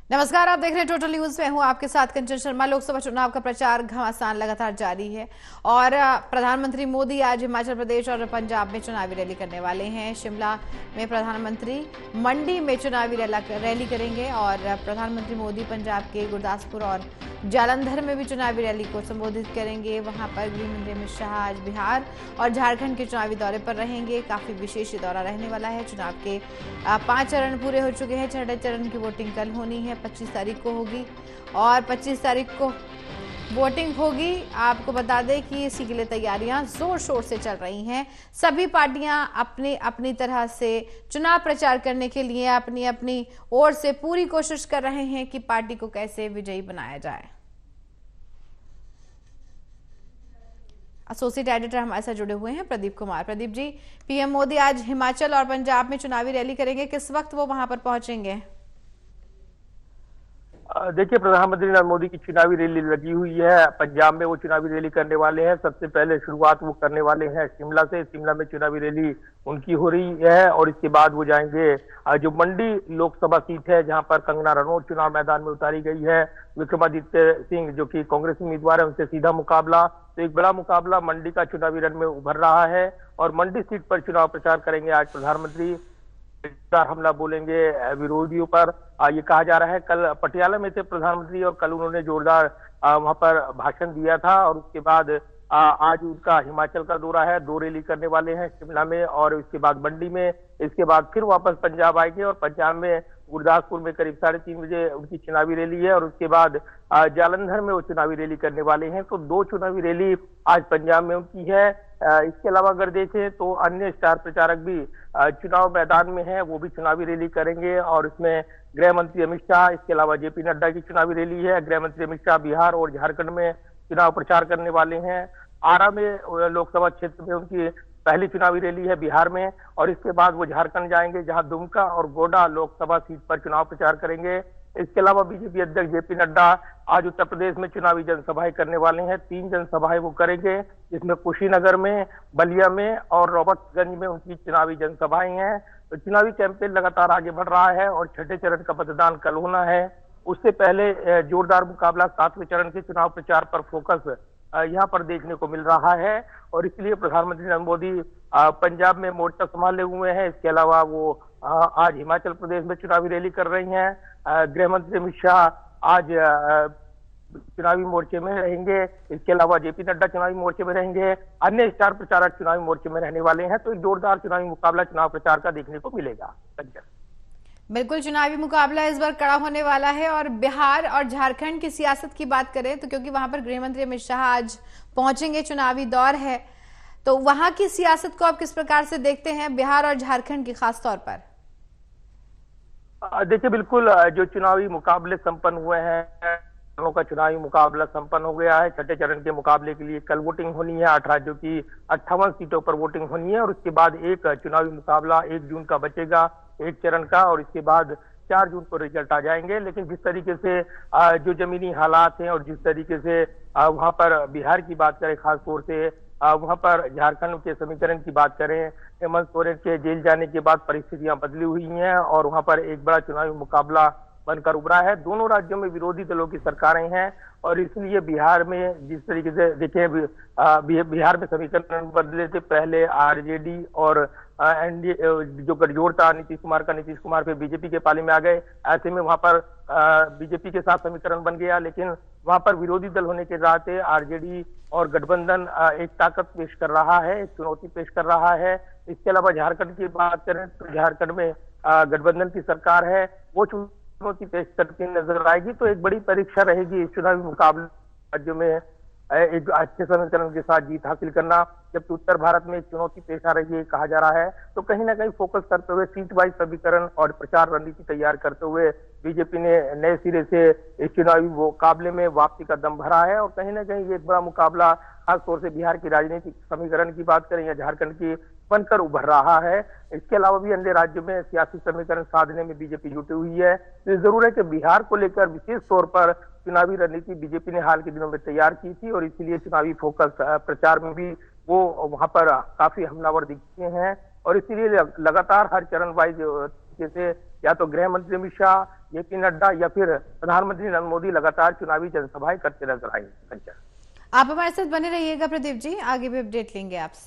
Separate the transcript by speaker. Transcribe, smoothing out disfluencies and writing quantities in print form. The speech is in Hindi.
Speaker 1: नमस्कार, आप देख रहे हैं टोटल न्यूज। में हूं आपके साथ कंचन शर्मा। लोकसभा चुनाव का प्रचार घमासान लगातार जारी है और प्रधानमंत्री मोदी आज हिमाचल प्रदेश और पंजाब में चुनावी रैली करने वाले हैं। शिमला में प्रधानमंत्री, मंडी में चुनावी रैली करेंगे और प्रधानमंत्री मोदी पंजाब के गुरदासपुर और जालंधर में भी चुनावी रैली को संबोधित करेंगे। वहां पर गृह मंत्री अमित शाह आज बिहार और झारखंड के चुनावी दौरे पर रहेंगे। काफी विशेष दौरा रहने वाला है। चुनाव के 5 चरण पूरे हो चुके हैं। 6ठे चरण की वोटिंग कल होनी है, 25 तारीख को होगी और 25 तारीख को वोटिंग होगी। आपको बता दें कि इसी के लिए तैयारियां जोर शोर से चल रही हैं। सभी पार्टियां अपनी अपनी तरह से चुनाव प्रचार करने के लिए अपनी अपनी ओर से पूरी कोशिश कर रहे हैं कि पार्टी को कैसे विजयी बनाया जाए। एसोसिएट एडिटर हमारे साथ जुड़े हुए हैं प्रदीप कुमार। प्रदीप जी, पीएम मोदी आज हिमाचल और पंजाब में चुनावी रैली करेंगे, किस वक्त वो वहां पर पहुंचेंगे?
Speaker 2: देखिए, प्रधानमंत्री नरेंद्र मोदी की चुनावी रैली लगी हुई है। पंजाब में वो चुनावी रैली करने वाले हैं। सबसे पहले शुरुआत वो करने वाले हैं शिमला से। शिमला में चुनावी रैली उनकी हो रही है और इसके बाद वो जाएंगे जो मंडी लोकसभा सीट है, जहां पर कंगना रनौत चुनाव मैदान में उतारी गई है। विक्रमादित्य सिंह जो कि कांग्रेस उम्मीदवार है, उनसे सीधा मुकाबला। तो एक बड़ा मुकाबला मंडी का चुनावी रण में उभर रहा है और मंडी सीट पर चुनाव प्रचार करेंगे आज प्रधानमंत्री। हमला बोलेंगे विरोधियों पर। ये कहा जा रहा है कल पटियाला में थे प्रधानमंत्री और कल उन्होंने जोरदार वहां पर भाषण दिया था और उसके बाद आज उनका हिमाचल का दौरा है। 2 रैली करने वाले हैं शिमला में और इसके बाद मंडी में। इसके बाद फिर वापस पंजाब आएंगे और पंजाब में गुरदासपुर में करीब 3:30 बजे उनकी चुनावी रैली है और उसके बाद जालंधर में वो चुनावी रैली करने वाले हैं। तो 2 चुनावी रैली आज पंजाब में उनकी है। इसके अलावा अगर देखें तो अन्य स्टार प्रचारक भी चुनाव मैदान में हैं, वो भी चुनावी रैली करेंगे और इसमें गृह मंत्री अमित शाह, इसके अलावा जेपी नड्डा की चुनावी रैली है। गृह मंत्री अमित शाह बिहार और झारखंड में चुनाव प्रचार करने वाले हैं। आरा में लोकसभा क्षेत्र में उनकी पहली चुनावी रैली है बिहार में और इसके बाद वो झारखंड जाएंगे, जहां दुमका और गोड्डा लोकसभा सीट पर चुनाव प्रचार करेंगे। इसके अलावा बीजेपी अध्यक्ष जेपी नड्डा आज उत्तर प्रदेश में चुनावी जनसभाएं करने वाले हैं। 3 जनसभाएं वो करेंगे, जिसमें कुशीनगर में, बलिया में और रॉबर्ट्सगंज में उनकी चुनावी जनसभाएं हैं। तो चुनावी कैंपेन लगातार आगे बढ़ रहा है और 6ठे चरण का मतदान कल होना है। उससे पहले जोरदार मुकाबला 7वें चरण के चुनाव प्रचार पर फोकस यहाँ पर देखने को मिल रहा है और इसलिए प्रधानमंत्री नरेंद्र मोदी पंजाब में मोर्चा संभाले हुए हैं। इसके अलावा वो आज हिमाचल प्रदेश में चुनावी रैली कर रही हैं। गृह मंत्री अमित शाह आज चुनावी मोर्चे में रहेंगे। इसके अलावा जेपी नड्डा चुनावी मोर्चे में रहेंगे। अन्य स्टार प्रचारक चुनावी मोर्चे में रहने वाले हैं। तो एक जोरदार चुनावी मुकाबला चुनाव प्रचार का देखने को मिलेगा।
Speaker 1: बिल्कुल, चुनावी मुकाबला इस बार कड़ा होने वाला है। और बिहार और झारखंड की सियासत की बात करें तो क्योंकि वहां पर गृह मंत्री अमित शाह आज पहुंचेंगे, चुनावी दौर है, तो वहां की सियासत को आप किस प्रकार से देखते हैं, बिहार और झारखंड की खास तौर पर?
Speaker 2: देखिए, बिल्कुल जो चुनावी मुकाबले संपन्न हुए हैं, का चुनावी मुकाबला संपन्न हो गया है। 6ठे चरण के मुकाबले के लिए कल वोटिंग होनी है। 8 राज्यों की 58 सीटों पर वोटिंग होनी है और उसके बाद एक चुनावी मुकाबला 1 जून का बचेगा, एक चरण का, और इसके बाद 4 जून को रिजल्ट आ जाएंगे। लेकिन जिस तरीके से जो जमीनी हालात हैं और जिस तरीके से वहां पर बिहार की बात करें, खासतौर से वहां पर झारखंड के समीकरण की बात करें, हेमंत सोरेन के जेल जाने के बाद परिस्थितियां बदली हुई हैं और वहां पर एक बड़ा चुनावी मुकाबला बनकर उभरा है। दोनों राज्यों में विरोधी दलों की सरकारें हैं और इसलिए बिहार में जिस तरीके से देखें, बिहार में समीकरण बदले थे। पहले आरजेडी और एनडीए जो गठजोड़ था नीतीश कुमार का, नीतीश कुमार फिर बीजेपी के पाले में आ गए। ऐसे में वहां पर बीजेपी के साथ समीकरण बन गया, लेकिन वहां पर विरोधी दल होने के नाते आरजेडी और गठबंधन एक ताकत पेश कर रहा है, एक चुनौती पेश कर रहा है। इसके अलावा झारखंड की बात करें तो झारखंड में गठबंधन की सरकार है, वो चुनौती पेश करती नजर आएगी। तो एक बड़ी परीक्षा रहेगी इस चुनावी मुकाबले राज्यों में एक अच्छे समीकरण के साथ जीत हासिल करना। जबकि उत्तर भारत में एक चुनौती पेश आ रही है, कहा जा रहा है। तो कहीं ना कहीं फोकस करते हुए सीट वाइज समीकरण और प्रचार रणनीति तैयार करते हुए बीजेपी ने नए सिरे से इस चुनावी मुकाबले में वापसी का दम भरा है और कहीं ना कहीं ये एक बड़ा मुकाबला खासतौर से बिहार की राजनीतिक समीकरण की बात करें या झारखंड की बनकर उभर रहा है। इसके अलावा भी अन्य राज्यों में सियासी समीकरण साधने में बीजेपी जुटी हुई है। तो जरूर है कि बिहार को लेकर विशेष तौर पर चुनावी रणनीति बीजेपी ने हाल के दिनों में तैयार की थी और इसीलिए चुनावी फोकस प्रचार में भी वो वहां पर काफी हमलावर दिखते हैं और इसीलिए लगातार हर चरण वाइज जैसे या तो गृह मंत्री अमित शाह, जेपी नड्डा या फिर प्रधानमंत्री नरेंद्र मोदी लगातार चुनावी जनसभाएं करते नजर आएंगे।
Speaker 1: आप हमारे साथ बने रहिएगा प्रदीप जी, आगे भी अपडेट लेंगे आपसे।